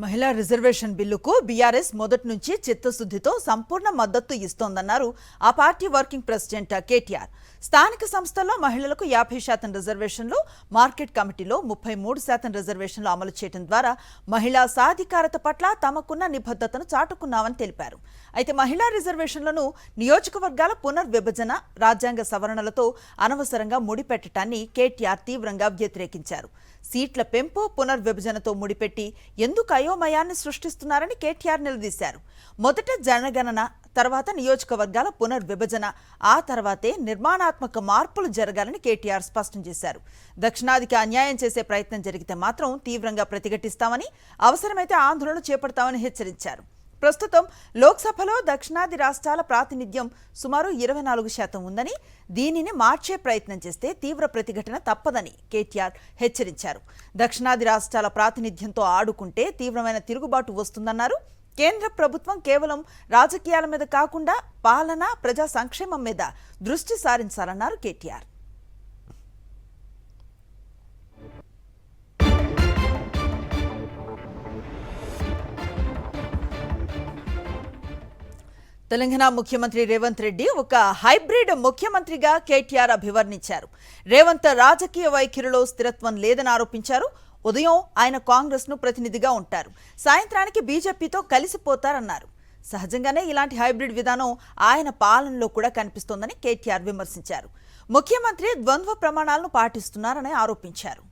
మహిళా రిజర్వేషన్ బిల్లుకు బీఆర్ఎస్ మొదటి నుంచి చిత్తశుద్ధితో సంపూర్ణ మద్దతు ఇస్తోందన్నారు ఆ పార్టీ వర్కింగ్ ప్రెసిడెంట్ కేటీఆర్. స్థానిక సంస్థల్లో మహిళలకు 50% రిజర్వేషన్లు, మార్కెట్ కమిటీలో 33% రిజర్వేషన్లు అమలు చేయడం ద్వారా మహిళా సాధికారత పట్ల తమకున్న నిబద్ధతను చాటుకున్నామని తెలిపారు. అయితే మహిళా రిజర్వేషన్లను నియోజకవర్గాల పునర్విభజన, రాజ్యాంగ సవరణలతో అనవసరంగా ముడిపెట్టడాన్ని కేటీఆర్ తీవ్రంగా వ్యతిరేకించారు. సీట్ల పెంపు, పునర్విభజనతో ముడిపెట్టి ఎందుకు అయోమయాన్ని సృష్టిస్తున్నారని కేటీఆర్ నిలదీశారు. మొదట జనగణన, తర్వాత నియోజకవర్గాల పునర్విభజన, ఆ తర్వాతే నిర్మాణాత్మక మార్పులు జరగాలని కేటీఆర్ స్పష్టం చేశారు. దక్షిణాదికి అన్యాయం చేసే ప్రయత్నం జరిగితే మాత్రం తీవ్రంగా ప్రతిఘటిస్తామని, అవసరమైతే ఆందోళన చేపడతామని హెచ్చరించారు. ప్రస్తుతం లోక్సభలో దక్షిణాది రాష్ట్రాల ప్రాతినిధ్యం సుమారు 24% ఉందని, దీనిని మార్చే ప్రయత్నం చేస్తే తీవ్ర ప్రతిఘటన తప్పదని కేటీఆర్ హెచ్చరించారు. దక్షిణాది రాష్ట్రాల ప్రాతినిధ్యంతో ఆడుకుంటే తీవ్రమైన తిరుగుబాటు వస్తుందన్నారు. కేంద్ర ప్రభుత్వం కేవలం రాజకీయాల మీద కాకుండా పాలన, ప్రజా సంక్షేమం మీద దృష్టి సారించాలన్నారు కేటీఆర్. తెలంగాణ ముఖ్యమంత్రి రేవంత్ రెడ్డి ఒక హైబ్రిడ్ ముఖ్యమంత్రిగా కేటీఆర్ అభివర్ణించారు. రేవంత్ రాజకీయ వైఖరిలో స్థిరత్వం లేదని ఆరోపించారు. ఉదయం ఆయన కాంగ్రెస్ను ప్రతినిధిగా ఉంటారు, సాయంత్రానికి బీజేపీతో కలిసిపోతారన్నారు. సహజంగానే ఇలాంటి హైబ్రిడ్ విధానం ఆయన పాలనలో కూడా కనిపిస్తోందని కేటీఆర్ విమర్శించారు. ముఖ్యమంత్రి ద్వంద్వ ప్రమాణాలను పాటిస్తున్నారని ఆరోపించారు.